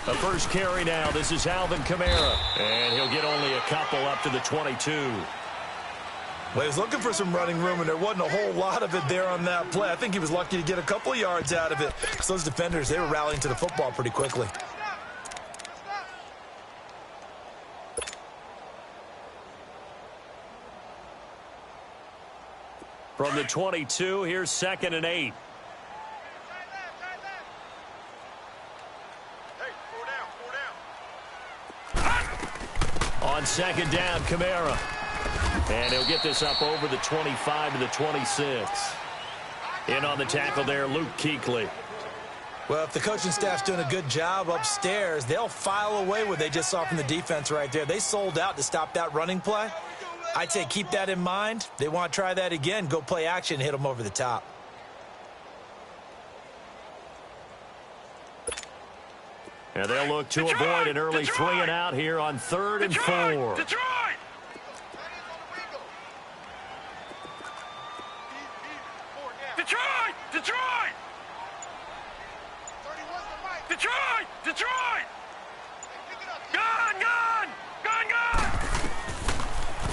The first carry now. This is Alvin Kamara. And he'll get only a couple up to the 22. Well, he was looking for some running room, and there wasn't a whole lot of it there on that play. I think he was lucky to get a couple of yards out of it, because those defenders, they were rallying to the football pretty quickly. From the 22, here's 2nd and 8. On 2nd down, Kamara. And he'll get this up over the 25 to the 26. In on the tackle there, Luke Kuechly. Well, if the coaching staff's doing a good job upstairs, they'll file away what they just saw from the defense right there. They sold out to stop that running play. I'd say keep that in mind. They want to try that again, go play action, hit them over the top. And they'll look to avoid an early 3 and out here on 3rd and 4. Detroit!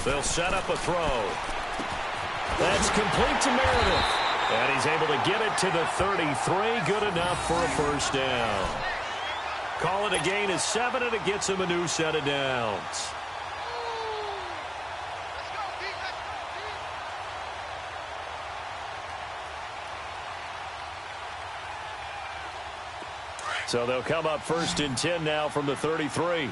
They'll set up a throw. That's complete to Meredith. And he's able to get it to the 33. Good enough for a first down. Call it a gain of 7, and it gets him a new set of downs. So they'll come up 1st and 10 now from the 33.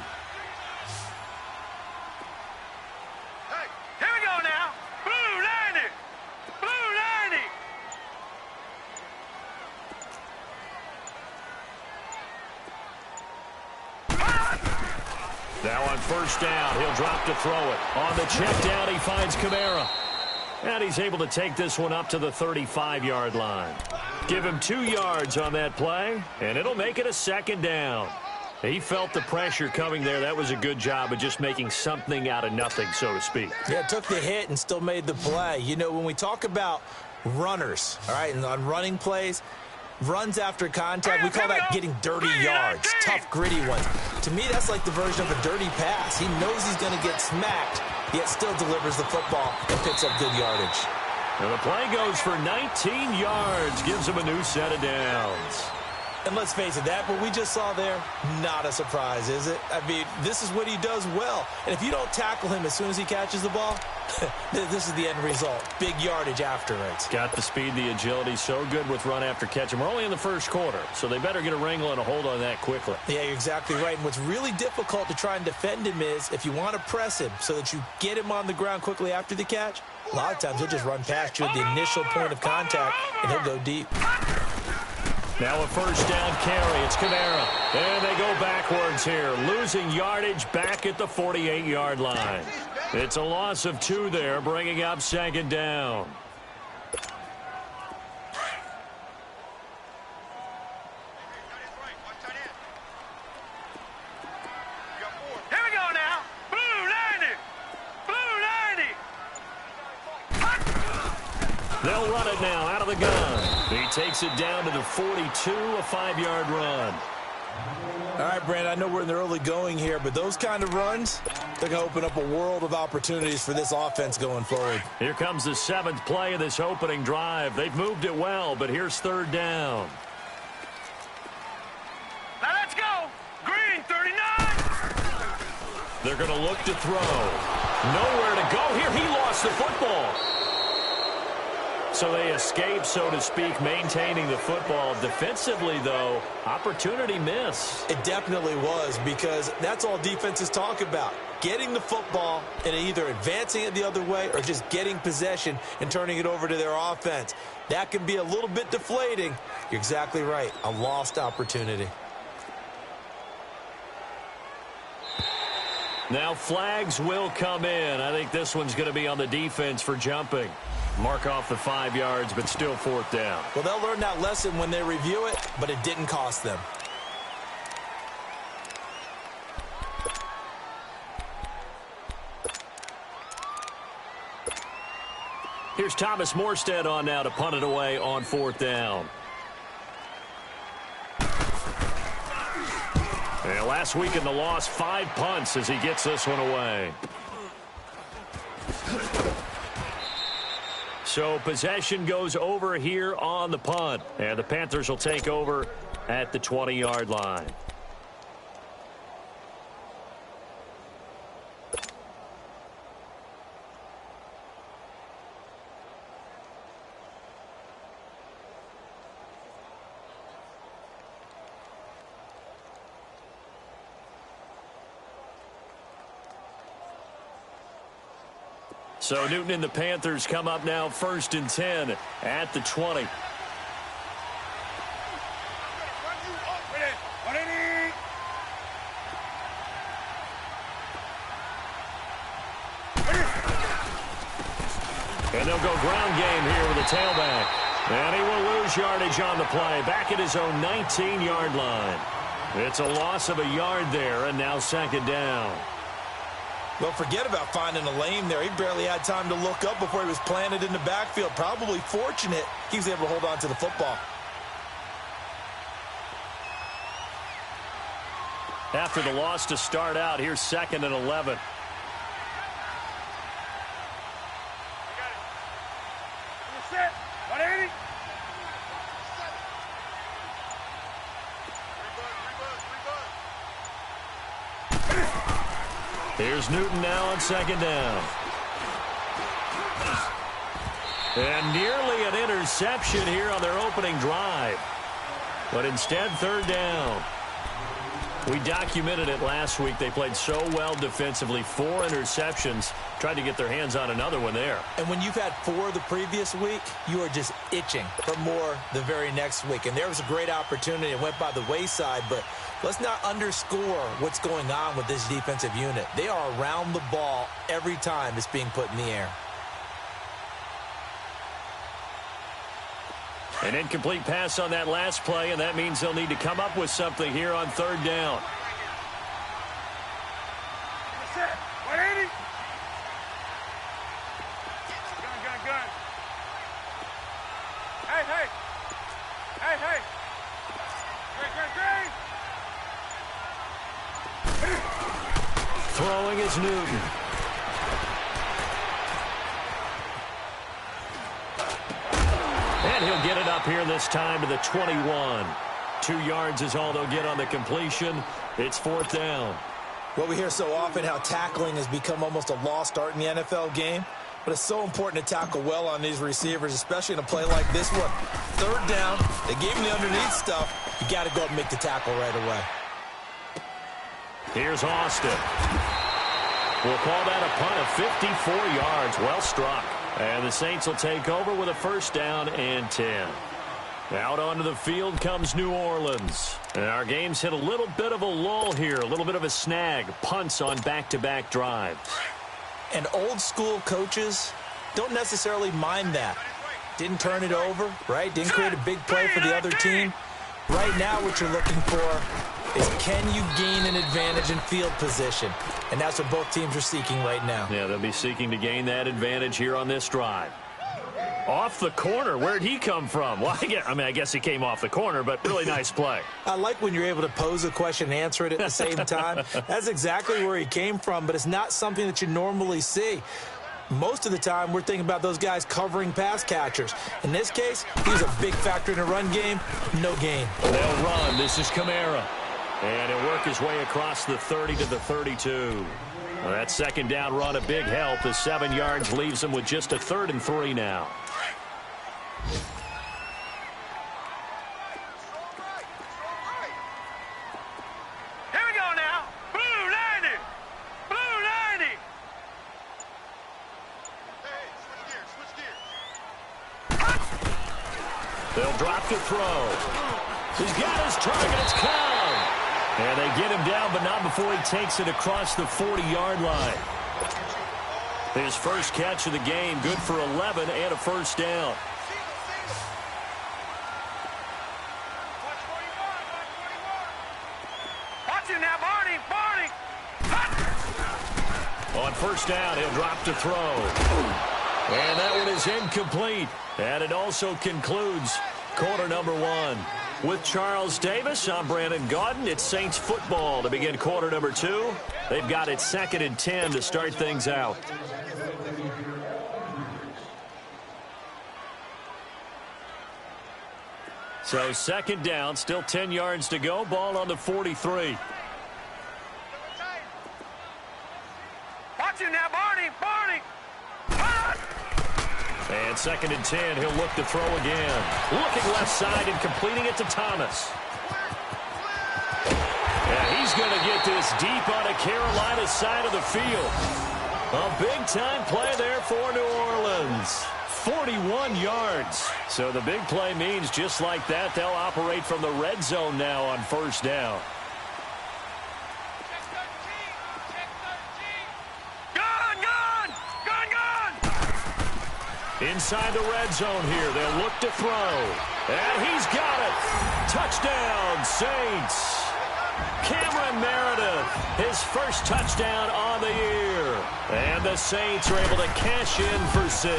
Now on 1st down, he'll drop to throw it. On the check down, he finds Kamara. And he's able to take this one up to the 35-yard line. Give him 2 yards on that play, and it'll make it a 2nd down. He felt the pressure coming there. That was a good job of just making something out of nothing, so to speak. Yeah, took the hit and still made the play. You know, when we talk about runners, all right, and on running plays, runs after contact, we call that getting dirty yards, tough, gritty ones. To me, that's like the version of a dirty pass. He knows he's going to get smacked, yet still delivers the football and picks up good yardage. And the play goes for 19 yards, gives him a new set of downs. And let's face it, that what we just saw there, not a surprise, is it? I mean, this is what he does well. And if you don't tackle him as soon as he catches the ball, this is the end result. Big yardage afterwards. Got the speed, the agility, so good with run after catch. And we're only in the 1st quarter, so they better get a wrangle and a hold on that quickly. Yeah, you're exactly right. And what's really difficult to try and defend him is if you want to press him so that you get him on the ground quickly after the catch, a lot of times he'll just run past you at the initial point of contact, and he'll go deep. Now a 1st down carry. It's Kamara. And they go backwards here, losing yardage back at the 48-yard line. It's a loss of 2 there, bringing up 2nd down. Here we go now. Blue 90. They'll run it now out of the gun. He takes it down to the 42, a 5-yard run. All right, Brandon, I know we're in the early going here, but those kind of runs, they're going to open up a world of opportunities for this offense going forward. Here comes the 7th play of this opening drive. They've moved it well, but here's 3rd down. Now let's go. Green 39. They're going to look to throw. Nowhere to go here. He lost the football. So they escape, so to speak, maintaining the football. Defensively, though, opportunity miss. It definitely was, because that's all defenses talk about. Getting the football and either advancing it the other way or just getting possession and turning it over to their offense. That can be a little bit deflating. You're exactly right. A lost opportunity. Now flags will come in. I think this one's going to be on the defense for jumping. Mark off the 5 yards, but still 4th down. Well, they'll learn that lesson when they review it, but it didn't cost them. Here's Thomas Morstead on now to punt it away on 4th down. And And last week in the loss, 5 punts as he gets this one away. So possession goes over here on the punt. And the Panthers will take over at the 20-yard line. So Newton and the Panthers come up now 1st and 10 at the 20. And they'll go ground game here with a tailback. And he will lose yardage on the play. Back at his own 19-yard line. It's a loss of a yard there, and now 2nd down. Well, forget about finding a lane there. He barely had time to look up before he was planted in the backfield. Probably fortunate he was able to hold on to the football. After the loss to start out, here's 2nd and 11. Here's Newton now on 2nd down. And nearly an interception here on their opening drive. But instead, 3rd down. We documented it last week. They played so well defensively. 4 interceptions. Tried to get their hands on another one there. And when you've had 4 the previous week, you are just itching for more the very next week. And there was a great opportunity. It went by the wayside, but let's not underscore what's going on with this defensive unit. They are around the ball every time it's being put in the air. An incomplete pass on that last play, and that means they'll need to come up with something here on 3rd down. Throwing is Newton. And he'll get it up here this time to the 21. 2 yards is all they'll get on the completion. It's 4th down. Well, we hear so often how tackling has become almost a lost art in the NFL game. But it's so important to tackle well on these receivers, especially in a play like this one. 3rd down, they gave him the underneath stuff. You got to go up and make the tackle right away. Here's Austin. We'll call that a punt of 54 yards. Well struck. And the Saints will take over with a 1st down and 10. Out onto the field comes New Orleans. And our game's hit a little bit of a lull here, a little bit of a snag. Punts on back-to-back drives. And old-school coaches don't necessarily mind that. Didn't turn it over, right? Didn't create a big play for the other team. Right now what you're looking for is can you gain an advantage in field position? And that's what both teams are seeking right now. Yeah, they'll be seeking to gain that advantage here on this drive. Off the corner. Where'd he come from? Well, I guess he came off the corner, but really nice play. I like when you're able to pose a question and answer it at the same time. That's exactly where he came from, but it's not something that you normally see. Most of the time, we're thinking about those guys covering pass catchers. In this case, he was a big factor in the run game. No gain. They'll run. This is Kamara. And he'll work his way across the 30 to the 32. Well, that 2nd down run a big help. The 7 yards leaves him with just a 3rd and 3 now. Here we go now. Blue 90. Blue 90. Hey, switch gears. They'll drop to throw. He's got his target. It's Cobb. And they get him down, but not before he takes it across the 40-yard line. His first catch of the game, good for 11 and a 1st down. Watch it now, Barney. Barney. On 1st down, he'll drop to throw. And that one is incomplete. And it also concludes quarter number 1. With Charles Davis, I'm Brandon Gaudin. It's Saints football to begin quarter number 2. They've got it 2nd and 10 to start things out. So 2nd down, still 10 yards to go. Ball on the 43. Watch him now, Barney. Barney. And 2nd and 10, he'll look to throw again. Looking left side and completing it to Thomas. And he's going to get this deep on the Carolina side of the field. A big-time play there for New Orleans. 41 yards. So the big play means just like that, they'll operate from the red zone now on 1st down. Inside the red zone here, they'll look to throw. And he's got it. Touchdown, Saints. Cameron Meredith, his first touchdown on the year. And the Saints are able to cash in for 6.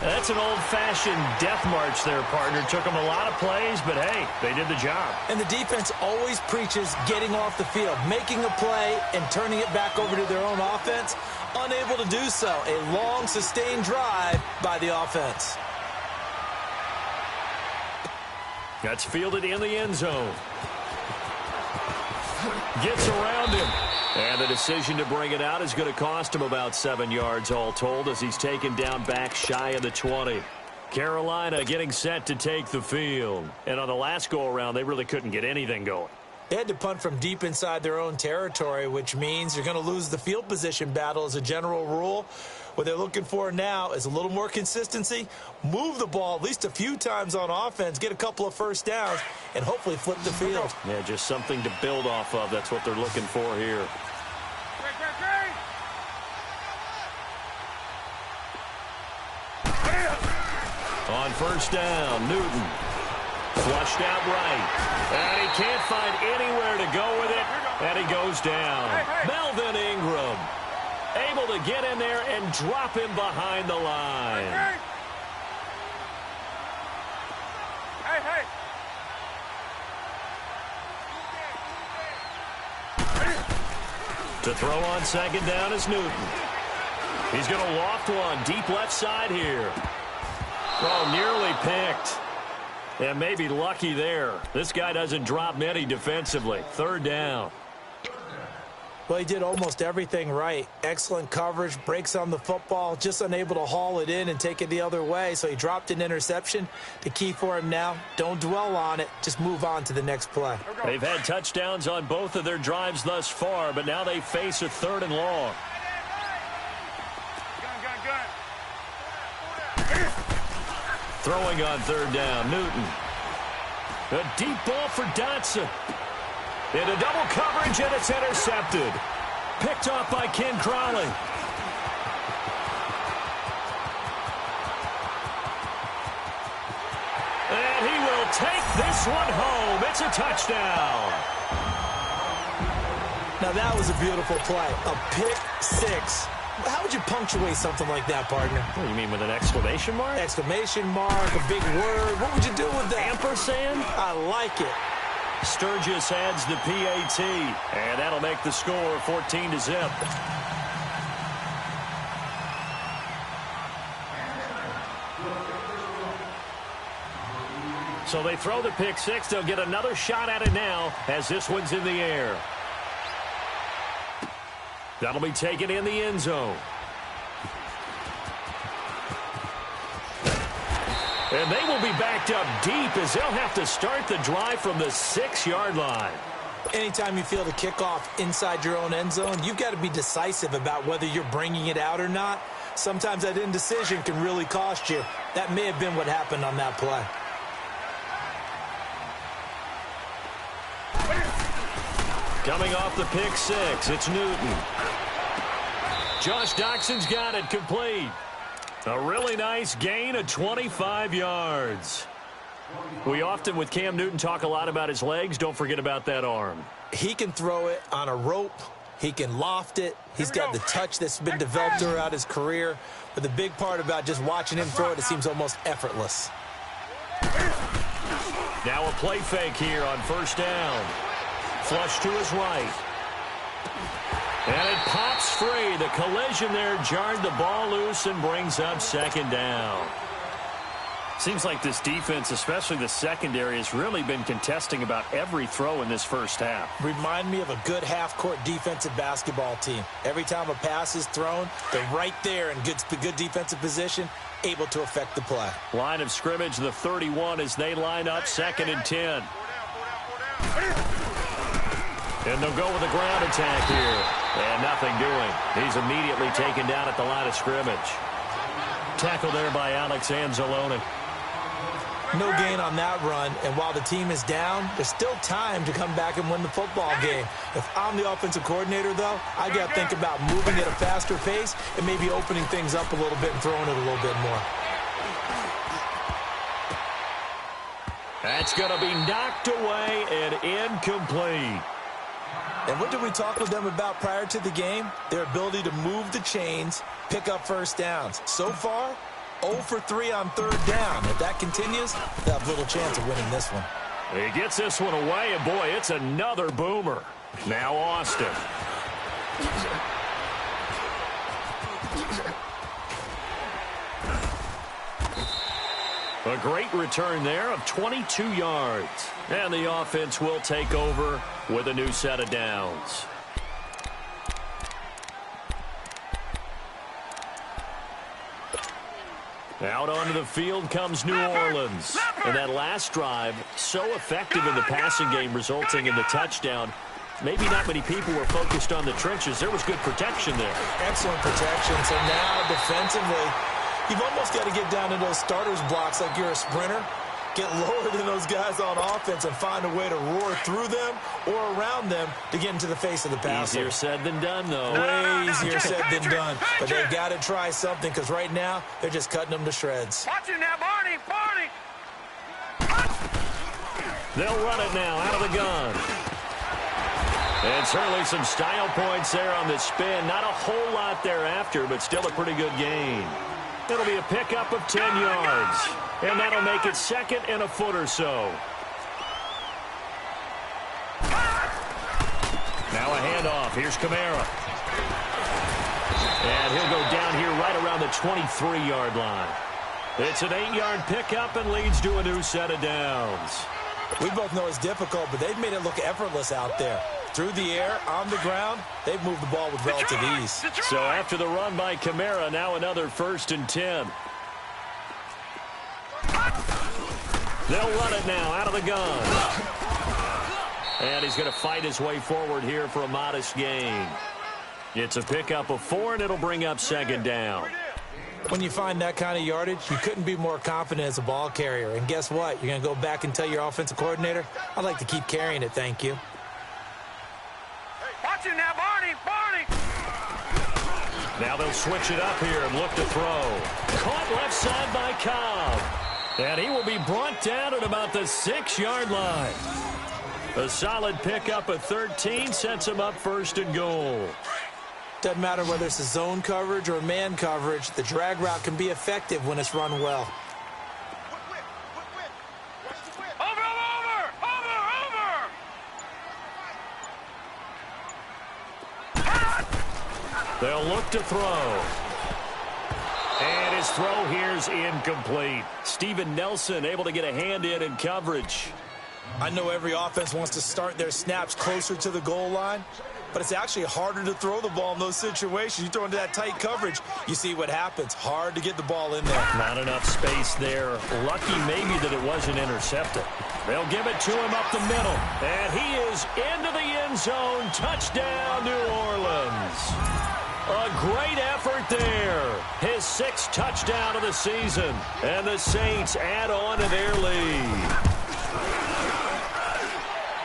That's an old-fashioned death march there, partner. Took them a lot of plays, but hey, they did the job. And the defense always preaches getting off the field, making a play and turning it back over to their own offense. Unable to do so. A long, sustained drive by the offense. That's fielded in the end zone. Gets around him. And the decision to bring it out is going to cost him about 7 yards all told as he's taken down back shy of the 20. Carolina getting set to take the field. And on the last go-around, they really couldn't get anything going. They had to punt from deep inside their own territory, which means you're going to lose the field position battle as a general rule. What they're looking for now is a little more consistency, move the ball at least a few times on offense, get a couple of first downs, and hopefully flip the field. Yeah, just something to build off of. That's what they're looking for here. On 1st down, Newton. Flushed out right. And he can't find anywhere to go with it. And he goes down. Melvin Ingram able to get in there and drop him behind the line. To throw on 2nd down is Newton. He's going to loft one deep left side here. Oh, nearly picked. And maybe lucky there. This guy doesn't drop many defensively. 3rd down. Well, he did almost everything right. Excellent coverage, breaks on the football, just unable to haul it in and take it the other way. So he dropped an interception. The key for him now, don't dwell on it. Just move on to the next play. They've had touchdowns on both of their drives thus far, but now they face a 3rd and long. Throwing on 3rd down, Newton. A deep ball for Dotson. Into double coverage, and it's intercepted. Picked off by Ken Crawley. And he will take this one home. It's a touchdown. Now that was a beautiful play. A pick 6. How would you punctuate something like that, partner? What do you mean, with an exclamation mark? Exclamation mark, a big word. What would you do with that? Ampersand? I like it. Sturgis adds the PAT, and that'll make the score 14-0. So they throw the pick 6. They'll get another shot at it now as this one's in the air. That'll be taken in the end zone. And they will be backed up deep as they'll have to start the drive from the 6-yard line. Anytime you feel the kickoff inside your own end zone, you've got to be decisive about whether you're bringing it out or not. Sometimes that indecision can really cost you. That may have been what happened on that play. Coming off the pick 6, it's Newton. Josh Doxson's got it complete. A really nice gain of 25 yards. We often, with Cam Newton, talk a lot about his legs. Don't forget about that arm. He can throw it on a rope. He can loft it. He's got the touch that's been developed throughout his career. But the big part about just watching him throw it, it seems almost effortless. Now a play fake here on first down. Flush to his right. And it pops free. The collision there jarred the ball loose and brings up second down. Seems like this defense, especially the secondary, has really been contesting about every throw in this first half. Remind me of a good half-court defensive basketball team. Every time a pass is thrown, they're right there in good defensive position, able to affect the play. Line of scrimmage, the 31 as they line up, 2nd and 10. And they'll go with a ground attack here. And nothing doing. He's immediately taken down at the line of scrimmage. Tackle there by Alex Anzalone. No gain on that run, and while the team is down, there's still time to come back and win the football game. If I'm the offensive coordinator, though, I got to think about moving at a faster pace and maybe opening things up a little bit and throwing it a little bit more. That's going to be knocked away and incomplete. And what did we talk with them about prior to the game? Their ability to move the chains, pick up first downs. So far, 0 for 3 on 3rd down. If that continues, they'll have little chance of winning this one. He gets this one away, and boy, it's another boomer. Now Austin. A great return there of 22 yards. And the offense will take over with a new set of downs. Out onto the field comes New Orleans. And that last drive, so effective in the passing game, resulting in the touchdown. Maybe not many people were focused on the trenches. There was good protection there. Excellent protection. So now defensively, you've almost got to get down to those starters blocks like you're a sprinter. Get lower than those guys on offense and find a way to roar through them or around them to get into the face of the passer. Easier said than done, though. Way easier said than done. But they've got to try something because right now they're just cutting them to shreds. Watch it now, Barney. They'll run it now out of the gun. And certainly some style points there on the spin. Not a whole lot thereafter, but still a pretty good gain. It'll be a pickup of 10 yards. And that'll make it 2nd and a foot or so. Now a handoff. Here's Kamara. And he'll go down here right around the 23-yard line. It's an 8-yard pickup and leads to a new set of downs. We both know it's difficult, but they've made it look effortless out there. Through the air, on the ground, they've moved the ball with relative ease. So after the run by Kamara, now another 1st and 10. They'll run it now out of the gun. And he's going to fight his way forward here for a modest gain. It's a pickup of 4, and it'll bring up 2nd down. When you find that kind of yardage, you couldn't be more confident as a ball carrier. And guess what? You're going to go back and tell your offensive coordinator, I'd like to keep carrying it, thank you. Watch it now, Barney. Now they'll switch it up here and look to throw. Caught left side by Cobb. And he will be brought down at about the 6-yard line. A solid pickup of 13 sets him up 1st and goal. Doesn't matter whether it's a zone coverage or man coverage, the drag route can be effective when it's run well. They'll look to throw. And his throw here's incomplete. Steven Nelson able to get a hand in coverage. I know every offense wants to start their snaps closer to the goal line, but it's actually harder to throw the ball in those situations. You throw into that tight coverage, you see what happens. Hard to get the ball in there. Not enough space there. Lucky maybe that it wasn't intercepted. They'll give it to him up the middle. And he is into the end zone. Touchdown, New Orleans. A great effort there. His 6th touchdown of the season. And the Saints add on to their lead.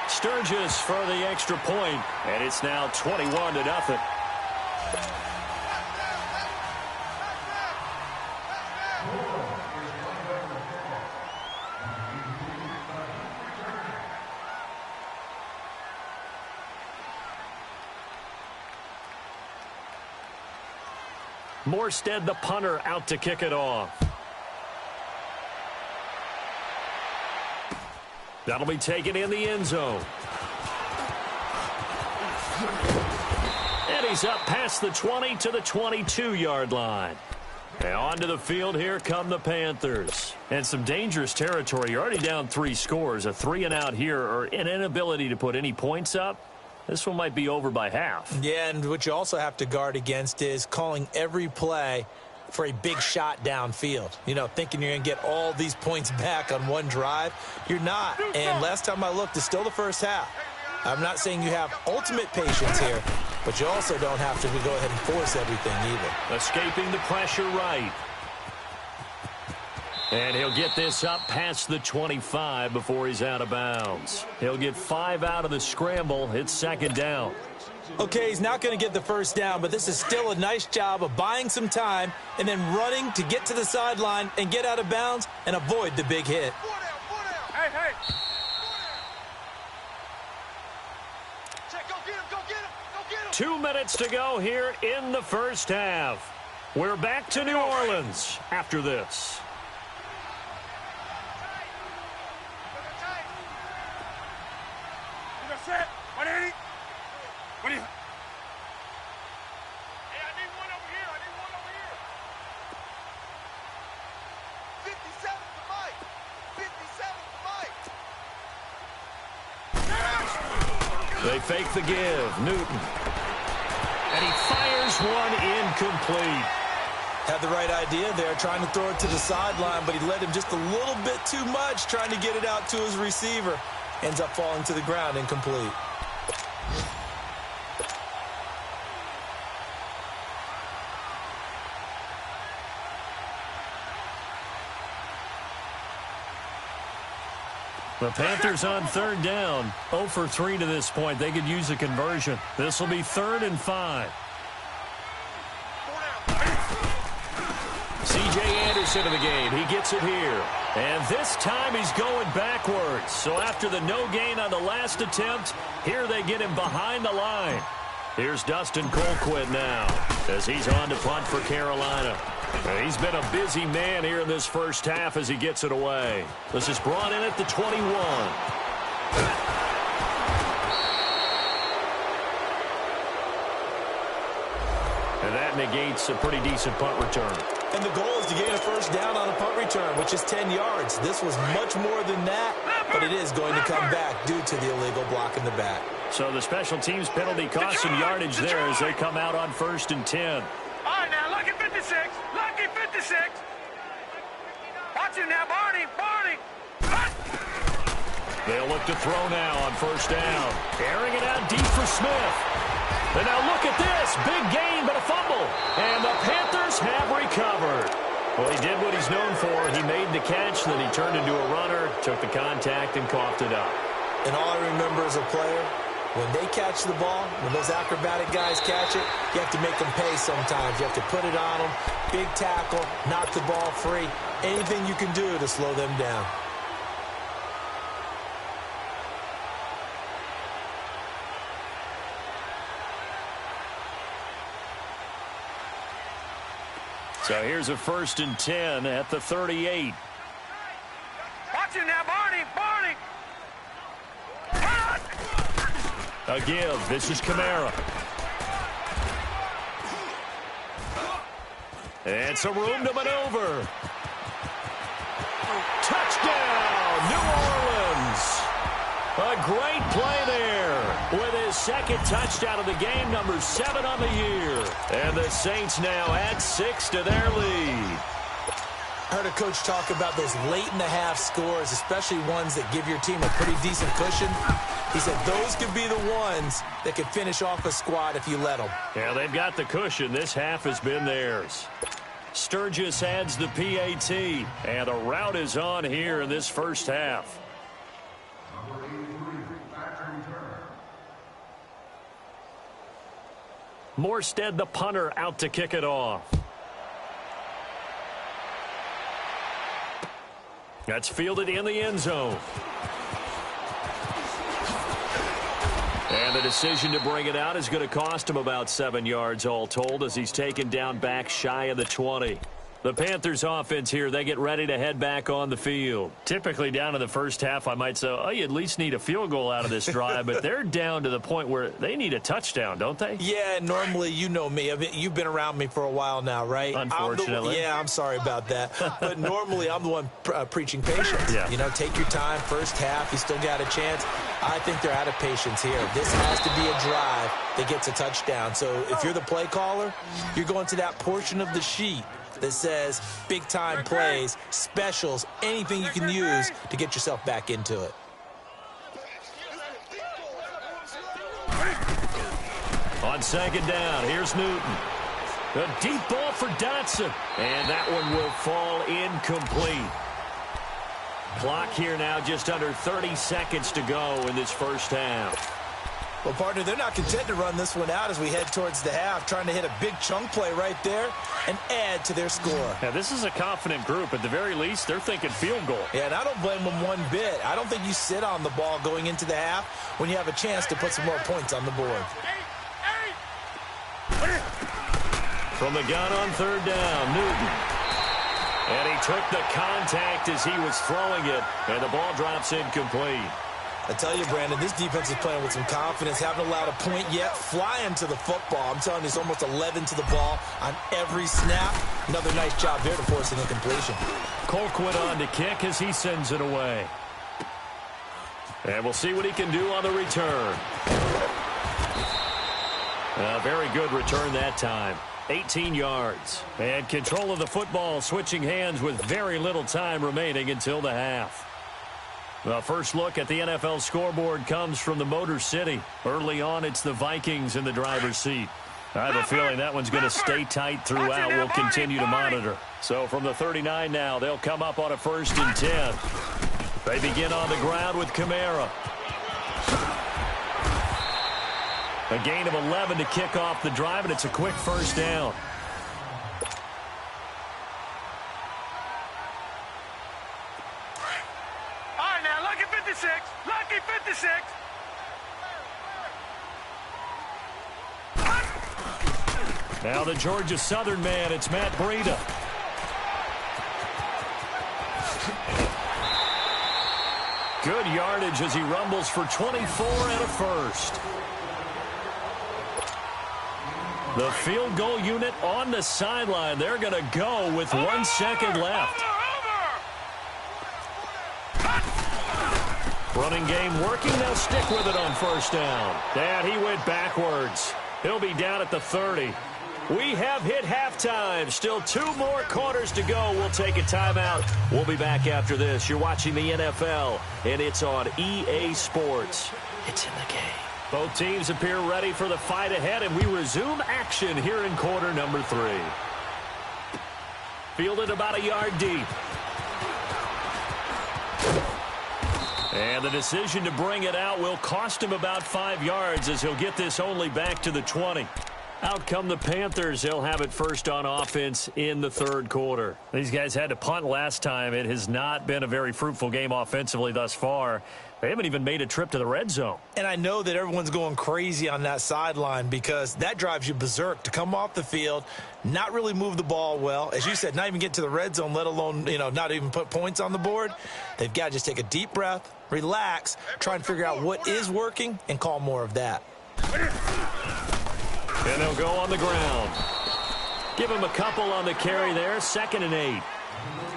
Sturgis for the extra point, and it's now 21-0. Morstead, the punter, out to kick it off. That'll be taken in the end zone. And he's up past the 20 to the 22-yard line. And onto the field, here come the Panthers. And some dangerous territory. You're already down 3 scores. A 3-and-out here, or an inability to put any points up. This one might be over by half. Yeah, and what you also have to guard against is calling every play for a big shot downfield. You know, thinking you're going to get all these points back on one drive. You're not. And last time I looked, it's still the first half. I'm not saying you have ultimate patience here, but you also don't have to go ahead and force everything either. Escaping the pressure right. And he'll get this up past the 25 before he's out of bounds. He'll get 5 out of the scramble. It's second down. Okay, he's not going to get the first down, but this is still a nice job of buying some time and then running to get to the sideline and get out of bounds and avoid the big hit. Hey, hey. 2 minutes to go here in the first half. We're back to New Orleans after this. You got set? 180? What do you... Hey, I need one over here. I need one over here. 57 to Mike. 57 to Mike. They fake the give. Newton. And he fires one incomplete. Had the right idea there, trying to throw it to the sideline, but he led him just a little bit too much, trying to get it out to his receiver. Ends up falling to the ground, incomplete. The Panthers on third down. 0 for 3 to this point. They could use a conversion. This will be 3rd and 5. C.J. Anderson in the game. He gets it here. And this time he's going backwards. So after the no gain on the last attempt, here they get him behind the line. Here's Dustin Colquitt now as he's on to punt for Carolina. And he's been a busy man here in this first half as he gets it away. This is brought in at the 21. And that negates a pretty decent punt return. And the goal is to gain a first down on a punt return, which is 10 yards. This was much more than that, but it is going to come back due to the illegal block in the back. So the special teams penalty costs some yardage there as they come out on 1st and 10. All right, now, lucky 56. Lucky 56. Watch him now, Barney. Barney. They'll look to throw now on 1st down. Airing it out deep for Smith. And now look at this. Big gain, but a fumble. And the Panthers have recovered. Well, he did what he's known for. He made the catch, then he turned into a runner, took the contact, and coughed it up. And all I remember as a player, when they catch the ball, when those acrobatic guys catch it, you have to make them pay sometimes. You have to put it on them, big tackle, knock the ball free, anything you can do to slow them down. So here's a 1st and 10 at the 38. Watch him now, Barney. Barney. A give. This is Kamara. And some room to maneuver. Touchdown, New Orleans. A great play there with his 2nd touchdown of the game, number 7 on the year. And the Saints now add 6 to their lead. I heard a coach talk about those late-in-the-half scores, especially ones that give your team a pretty decent cushion. He said those could be the ones that could finish off a squad if you let them. Yeah, they've got the cushion. This half has been theirs. Sturgis adds the PAT, and a rout is on here in this first half. Morstead, the punter, out to kick it off. That's fielded in the end zone. And the decision to bring it out is going to cost him about 7 yards all told as he's taken down back shy of the 20. The Panthers offense here, they get ready to head back on the field. Typically down in the first half, I might say, oh, you at least need a field goal out of this drive, but they're down to the point where they need a touchdown, don't they? Yeah, normally, you know me. I mean, you've been around me for a while now, right? Unfortunately. I'm sorry about that. But normally, I'm the one preaching patience. Yeah. You know, take your time. First half, you still got a chance. I think they're out of patience here. This has to be a drive that gets a touchdown. So if you're the play caller, you're going to that portion of the sheet that says big-time plays, specials, anything you can use to get yourself back into it. On second down, here's Newton. A deep ball for Dotson. And that one will fall incomplete. Clock here now just under 30 seconds to go in this first half. Well, partner, they're not content to run this one out as we head towards the half, trying to hit a big chunk play right there and add to their score. Yeah, this is a confident group. At the very least, they're thinking field goal. Yeah, and I don't blame them one bit. I don't think you sit on the ball going into the half when you have a chance to put some more points on the board. From the gun on third down, Newton. And he took the contact as he was throwing it, and the ball drops incomplete. I tell you, Brandon, this defense is playing with some confidence. Haven't allowed a point yet. Flying to the football. I'm telling you, it's almost 11 to the ball on every snap. Another nice job there to force an incompletion. Colquitt on to kick as he sends it away. And we'll see what he can do on the return. A very good return that time. 18 yards. And control of the football, switching hands with very little time remaining until the half. The first look at the NFL scoreboard comes from the Motor City. Early on, it's the Vikings in the driver's seat. I have a feeling that one's going to stay tight throughout. We'll continue to monitor. So from the 39 now, they'll come up on a 1st and 10. They begin on the ground with Kamara. A gain of 11 to kick off the drive, and it's a quick first down. All right, now, lucky 56. Lucky 56. Now the Georgia Southern man, it's Matt Breida. Good yardage as he rumbles for 24 and a first. The field goal unit on the sideline. They're going to go with 1 second left. Running game working. They'll stick with it on first down. And he went backwards. He'll be down at the 30. We have hit halftime. Still 2 more quarters to go. We'll take a timeout. We'll be back after this. You're watching the NFL, and it's on EA Sports. It's in the game. Both teams appear ready for the fight ahead, and we resume action here in quarter number 3. Fielded about a yard deep. And the decision to bring it out will cost him about 5 yards as he'll get this only back to the 20. Out come the Panthers. They'll have it first on offense in the 3rd quarter. These guys had to punt last time. It has not been a very fruitful game offensively thus far. They haven't even made a trip to the red zone. And I know that everyone's going crazy on that sideline because that drives you berserk to come off the field, not really move the ball well. As you said, not even get to the red zone, let alone, not even put points on the board. They've got to just take a deep breath, relax, try and figure out what is working, and call more of that. And they'll go on the ground. Give him a couple on the carry there. 2nd and 8.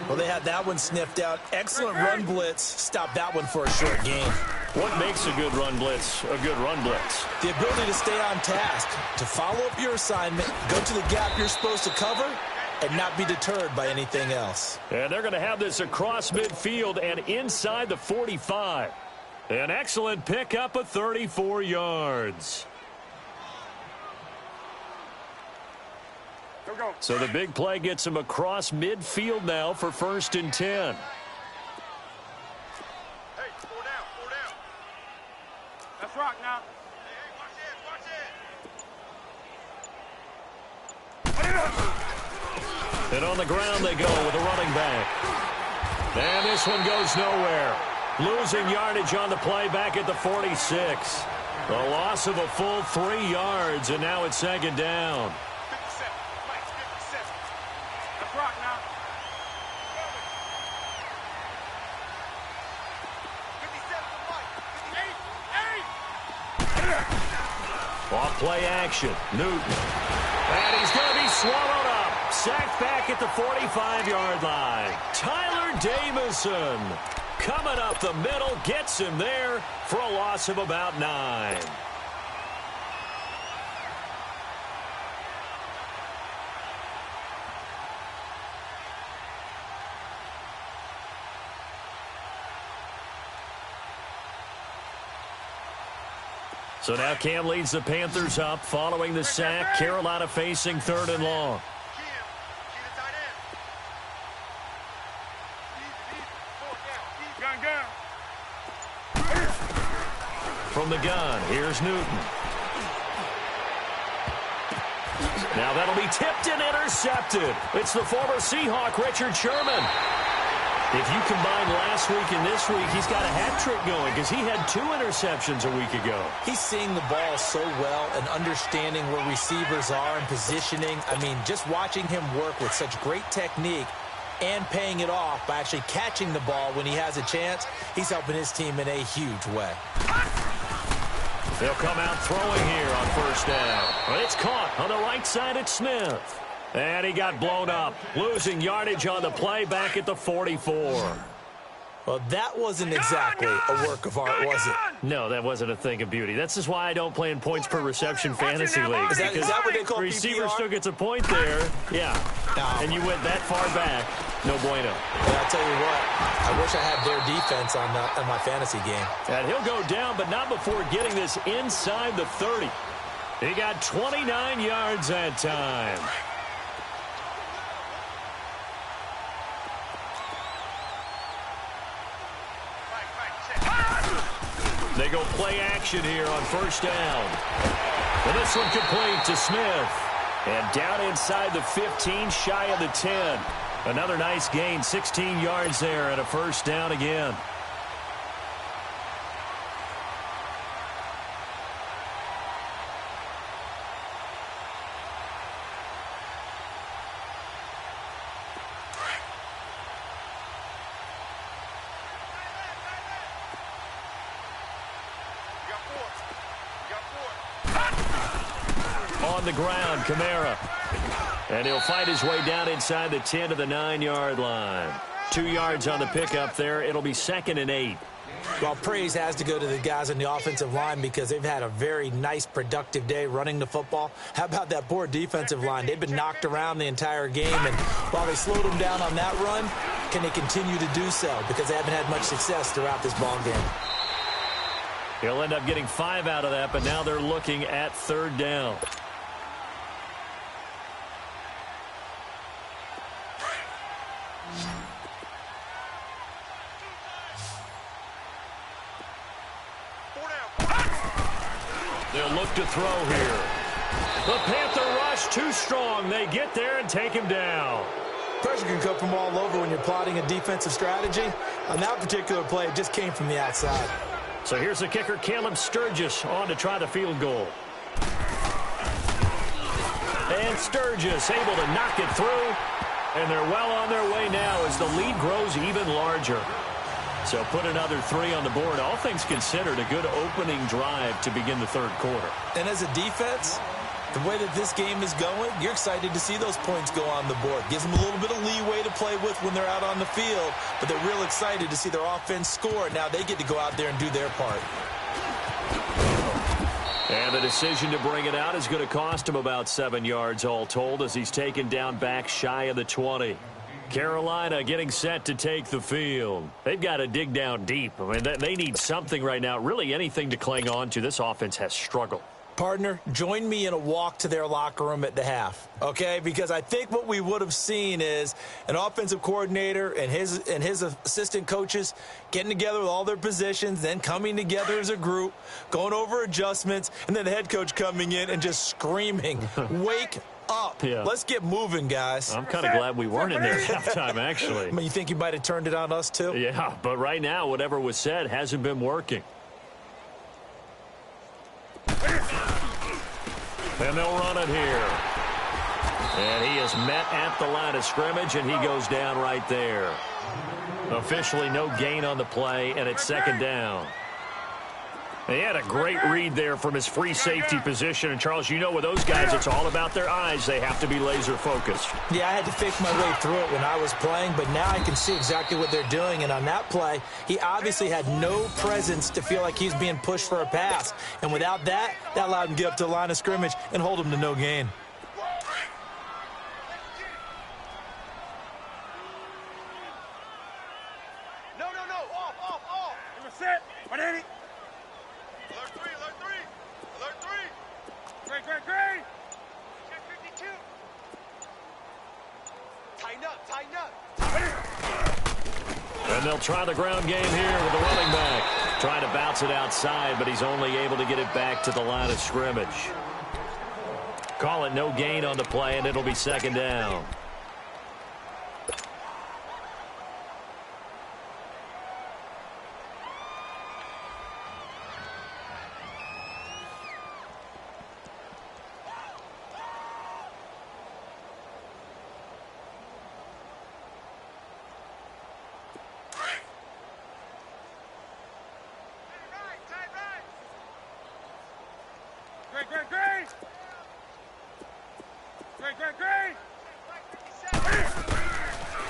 Well, they had that one sniffed out. Excellent run blitz. Stop that one for a short gain. What makes a good run blitz a good run blitz? The ability to stay on task, to follow up your assignment, go to the gap you're supposed to cover, and not be deterred by anything else. And they're going to have this across midfield and inside the 45. An excellent pickup of 34 yards. So the big play gets him across midfield now for 1st and 10. Hey, 4 down, 4 down. Let's rock now. Hey, watch it. And on the ground they go with a running back. And this one goes nowhere. Losing yardage on the play back at the 46. A loss of a full 3 yards, and now it's 2nd down. 57. Let's rock now. Off play action. Newton. And he's going to be swallowed up. Sacked back at the 45-yard line. Tyler Davison coming up the middle. Gets him there for a loss of about 9. So now Cam leads the Panthers up following the sack. Carolina facing 3rd and long. From the gun, here's Newton. Now that'll be tipped and intercepted. It's the former Seahawk, Richard Sherman. If you combine last week and this week, he's got a hat trick going because he had 2 interceptions a week ago. He's seeing the ball so well and understanding where receivers are and positioning. I mean, just watching him work with such great technique and paying it off by actually catching the ball when he has a chance, he's helping his team in a huge way. They'll come out throwing here on 1st down. But it's caught on the right side at Smith. And he got blown up, losing yardage on the play back at the 44. Well, that wasn't exactly a work of art, was it? No, that wasn't a thing of beauty. That's just why I don't play in points per reception fantasy leagues. Is that what they call receiver PPR? still gets a point there. Yeah. And you went that far back. No bueno. Yeah, I'll tell you what. I wish I had their defense on my fantasy game. And he'll go down, but not before getting this inside the 30. He got 29 yards that time. They go play action here on 1st down. And this one complete to Smith. And down inside the 15, shy of the 10. Another nice gain, 16 yards there and a 1st down again. On the ground, Kamara. And he'll fight his way down inside the 10 to the 9-yard line. 2 yards on the pickup there. It'll be 2nd and 8. Well, praise has to go to the guys on the offensive line because they've had a very nice, productive day running the football. How about that poor defensive line? They've been knocked around the entire game, and while they slowed them down on that run, can they continue to do so? Because they haven't had much success throughout this ball game. He'll end up getting 5 out of that, but now they're looking at 3rd down. They'll look to throw here. The Panther rush too strong. They get there and take him down. Pressure can come from all over when you're plotting a defensive strategy. On that particular play, it just came from the outside. So here's the kicker, Caleb Sturgis, on to try the field goal. And Sturgis able to knock it through. And they're well on their way now as the lead grows even larger. So put another 3 on the board. All things considered, a good opening drive to begin the 3rd quarter. And as a defense, the way that this game is going, you're excited to see those points go on the board. Gives them a little bit of leeway to play with when they're out on the field, but they're real excited to see their offense score. Now they get to go out there and do their part. And the decision to bring it out is going to cost him about 7 yards all told as he's taken down back shy of the 20. Carolina getting set to take the field. They've got to dig down deep. I mean, they need something right now, really anything to cling on to. This offense has struggled. Partner, join me in a walk to their locker room at the half, okay? Because I think what we would have seen is an offensive coordinator and his assistant coaches getting together with all their positions, then coming together as a group, going over adjustments, and then the head coach coming in and just screaming, wake up. Yeah. Let's get moving, guys. I'm kind of glad we weren't in there at halftime, actually. I mean, you think you might have turned it on us, too? Yeah, but right now, whatever was said hasn't been working. And they'll run it here. And he is met at the line of scrimmage, and he goes down right there. Officially no gain on the play, and it's 2nd down. He had a great read there from his free safety position. And, Charles, you know with those guys, it's all about their eyes. They have to be laser-focused. Yeah, I had to fake my way through it when I was playing, but now I can see exactly what they're doing. And on that play, he obviously had no presence to feel like he's being pushed for a pass. And without that, that allowed him to get up to the line of scrimmage and hold him to no gain. No, off. Number set. What ain't it? Alert 3. Alert 3. Great. Check 52. Tighten up. And they'll try the ground game here with the running back. Trying to bounce it outside, but he's only able to get it back to the line of scrimmage. Call it no gain on the play, and it'll be second down.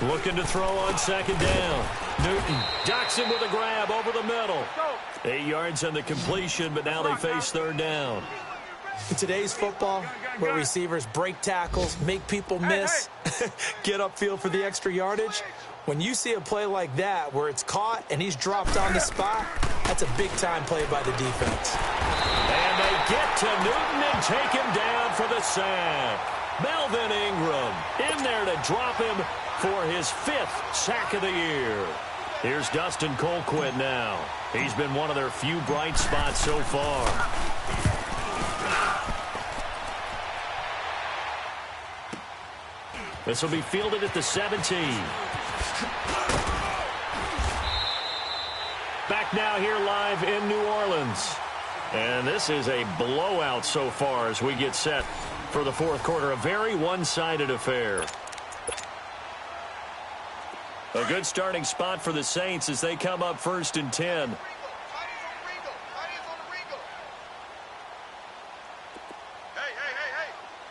Looking to throw on second down. Newton docks him with a grab over the middle. 8 yards on the completion, but now they face third down. In today's football, where receivers break tackles, make people miss, get upfield for the extra yardage, when you see a play like that where it's caught and he's dropped on the spot, that's a big-time play by the defense. And they get to Newton and take him down for the sack. Melvin Ingram in there to drop him for his 5th sack of the year. Here's Dustin Colquitt now. He's been one of their few bright spots so far. This will be fielded at the 17. Back now here live in New Orleans. And this is a blowout so far as we get set for the fourth quarter. A very one-sided affair. A good starting spot for the Saints as they come up 1st and 10. Hey.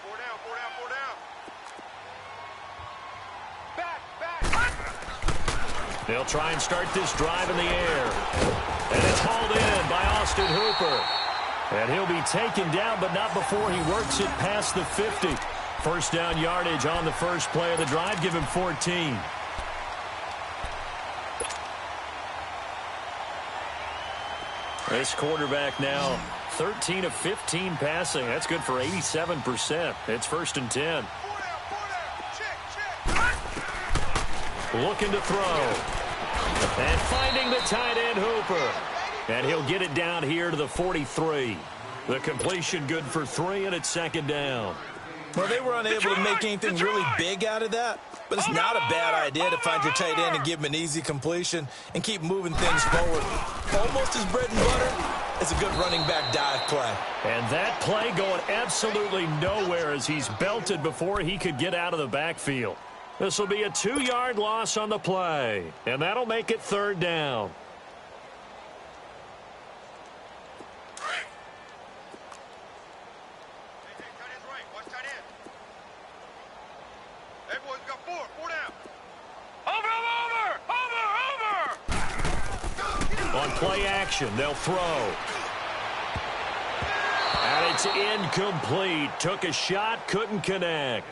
4 down. Back. They'll try and start this drive in the air. And it's hauled in by Austin Hooper. And he'll be taken down, but not before he works it past the 50. First down yardage on the first play of the drive. Give him 14. This quarterback now 13 of 15 passing. That's good for 87%. It's 1st and 10. Looking to throw. And finding the tight end Hooper. And he'll get it down here to the 43. The completion good for 3, and it's second down. Well, they were unable to make anything really big out of that, but it's not a bad idea to find your tight end and give him an easy completion and keep moving things forward. Almost as bread and butter as a good running back dive play. And that play going absolutely nowhere as he's belted before he could get out of the backfield. This will be a 2-yard loss on the play, and that'll make it third down. On play action, they'll throw. And it's incomplete. Took a shot, couldn't connect.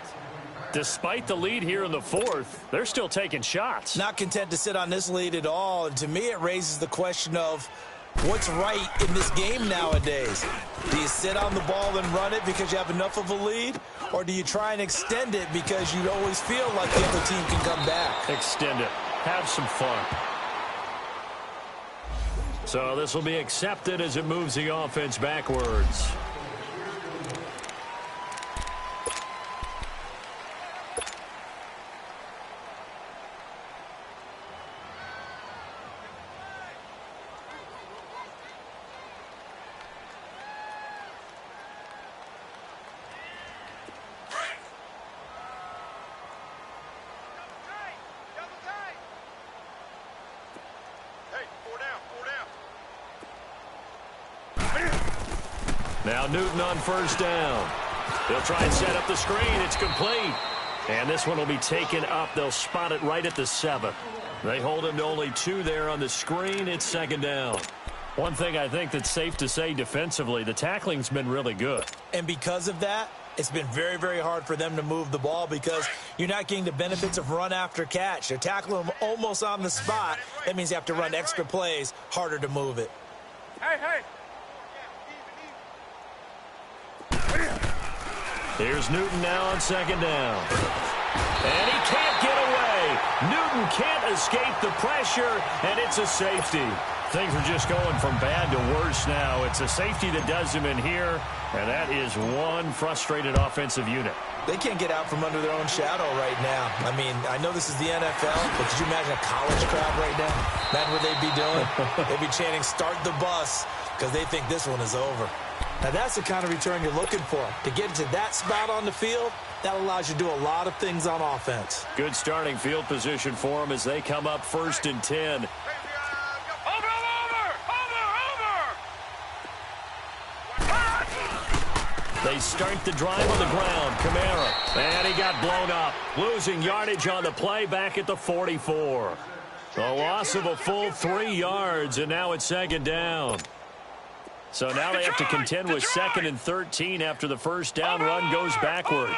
Despite the lead here in the fourth, they're still taking shots. Not content to sit on this lead at all. And to me, it raises the question of what's right in this game nowadays. Do you sit on the ball and run it because you have enough of a lead? Or do you try and extend it because you always feel like the other team can come back? Extend it. Have some fun. So this will be accepted as it moves the offense backwards. Now Newton on first down. They'll try and set up the screen. It's complete. And this one will be taken up. They'll spot it right at the 7. They hold him to only 2 there on the screen. It's second down. One thing I think that's safe to say defensively, the tackling's been really good. And because of that, it's been very, very hard for them to move the ball because you're not getting the benefits of run after catch. They're tackling them almost on the spot. That means you have to run extra plays, harder to move it. Hey. Here's Newton now on second down. And he can't get away. Newton can't escape the pressure, and it's a safety. Things are just going from bad to worse now. It's a safety that does him in here, and that is one frustrated offensive unit. They can't get out from under their own shadow right now. I mean, I know this is the NFL, but could you imagine a college crowd right now? Imagine what they'd be doing. They'd be chanting, "Start the bus," because they think this one is over. Now, that's the kind of return you're looking for. To get to that spot on the field, that allows you to do a lot of things on offense. Good starting field position for them as they come up 1st and 10. They start the drive on the ground. Kamara. And he got blown up. Losing yardage on the play back at the 44. A loss of a full 3 yards, and now it's second down. So now they have to contend with 2nd and 13 after the first down run goes backwards.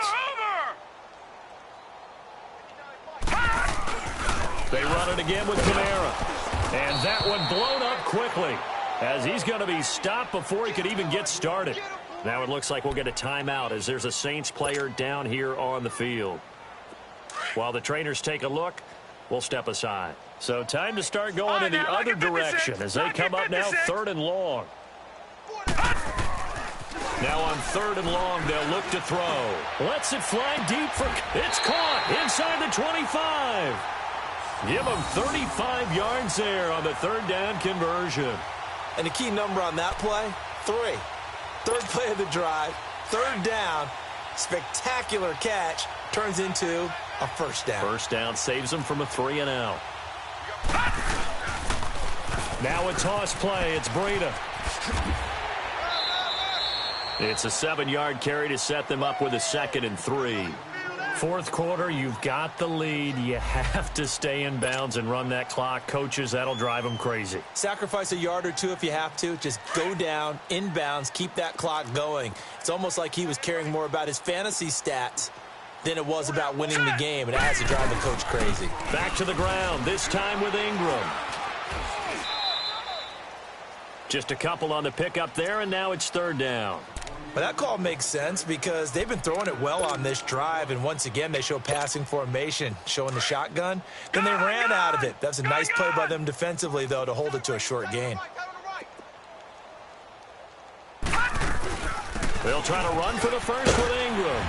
They run it again with Kamara. And that one blown up quickly as he's going to be stopped before he could even get started. Now it looks like we'll get a timeout as there's a Saints player down here on the field. While the trainers take a look, we'll step aside. So time to start going in the other direction as they come up now 3rd and long. Now on 3rd and long, they'll look to throw. Lets it fly deep for... It's caught inside the 25. Give them 35 yards there on the 3rd down conversion. And the key number on that play, 3. 3rd play of the drive, 3rd down, spectacular catch, turns into a first down. First down saves them from a 3 and out. Now a toss play. It's Breida. It's a 7-yard carry to set them up with a 2nd and 3. 4th quarter, you've got the lead. You have to stay in bounds and run that clock. Coaches, that'll drive them crazy. Sacrifice a yard or 2 if you have to. Just go down, in bounds, keep that clock going. It's almost like he was caring more about his fantasy stats than it was about winning the game, and it has to drive the coach crazy. Back to the ground, this time with Ingram. Just a couple on the pickup there, and now it's 3rd down. But that call makes sense because they've been throwing it well on this drive, and once again, they show passing formation, showing the shotgun. Then they ran out of it. That's a nice play by them defensively, though, to hold it to a short gain. They'll try to run for the first with Ingram.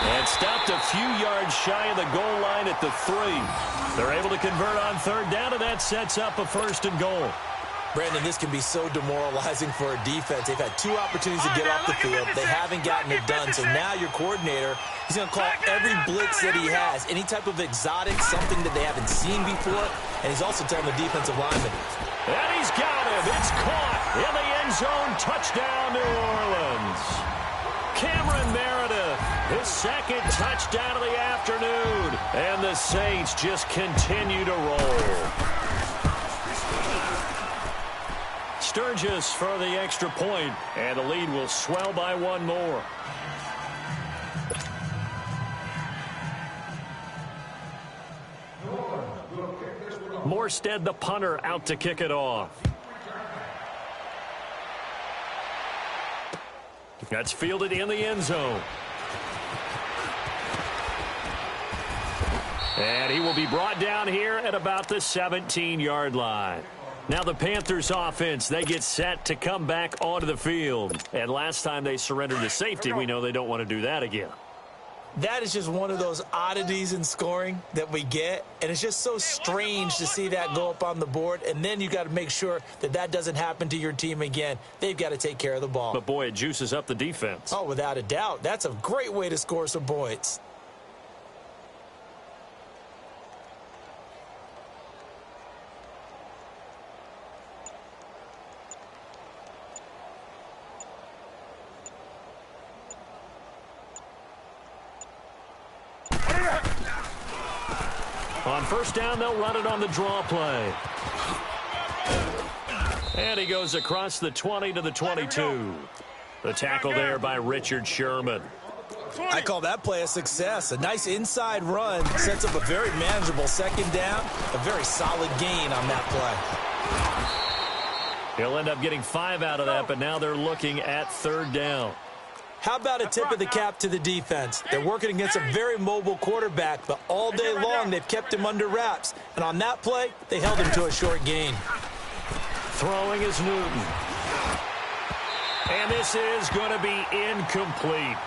And stopped a few yards shy of the goal line at the 3. They're able to convert on 3rd down, and that sets up a 1st and goal. Brandon, this can be so demoralizing for a defense. They've had 2 opportunities to get off the field. They haven't gotten it done. So now your coordinator, he's going to call every blitz that he has, any type of exotic, something that they haven't seen before. And he's also telling the defensive lineman. And he's got him. It's caught in the end zone. Touchdown, New Orleans. Cameron Meredith, his 2nd touchdown of the afternoon. And the Saints just continue to roll. Sturgis for the extra point, and the lead will swell by 1 more. Morstead, the punter, out to kick it off. That's fielded in the end zone. And he will be brought down here at about the 17-yard line. Now the Panthers offense, they get set to come back onto the field. And last time they surrendered to safety, we know they don't want to do that again. That is just one of those oddities in scoring that we get. And it's just so strange to see that go up on the board. And then you got to make sure that that doesn't happen to your team again. They've got to take care of the ball. But, boy, it juices up the defense. Oh, without a doubt. That's a great way to score some points. On first down, they'll run it on the draw play. And he goes across the 20 to the 22. The tackle there by Richard Sherman. I call that play a success. A nice inside run sets up a very manageable second down. A very solid gain on that play. He'll end up getting 5 out of that, but now they're looking at third down. How about a tip of the cap to the defense? They're working against a very mobile quarterback, but all day long they've kept him under wraps. And on that play, they held him to a short gain. Throwing is Newton. And this is going to be incomplete.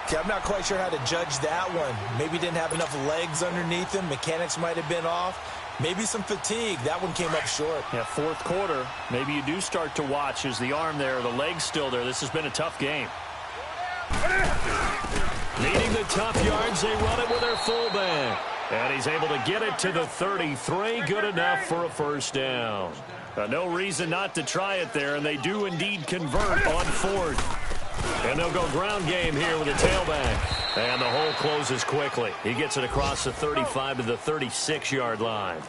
Okay, I'm not quite sure how to judge that one. Maybe didn't have enough legs underneath him. Mechanics might have been off. Maybe some fatigue. That one came up short. Yeah, fourth quarter. Maybe you do start to watch. Is the arm there, the leg's still there? This has been a tough game. Needing the tough yards, they run it with their fullback. And he's able to get it to the 33. Good enough for a first down. No reason not to try it there, and they do indeed convert on fourth. And they'll go ground game here with a tailback. And the hole closes quickly. He gets it across the 35 to the 36-yard line.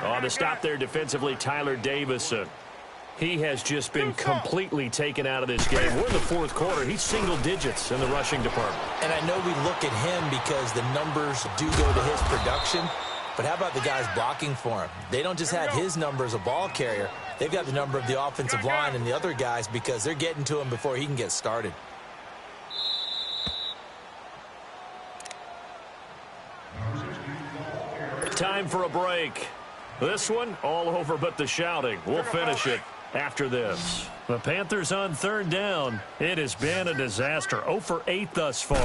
On the stop there defensively, Tyler Davison. He has just been completely taken out of this game. We're in the fourth quarter. He's single digits in the rushing department. And I know we look at him because the numbers do go to his production. But how about the guys blocking for him? They don't just have his number as a ball carrier. They've got the number of the offensive line and the other guys because they're getting to him before he can get started. Time for a break. This one, all over but the shouting. We'll finish it after this. The Panthers on third down. It has been a disaster. 0 for 8 thus far.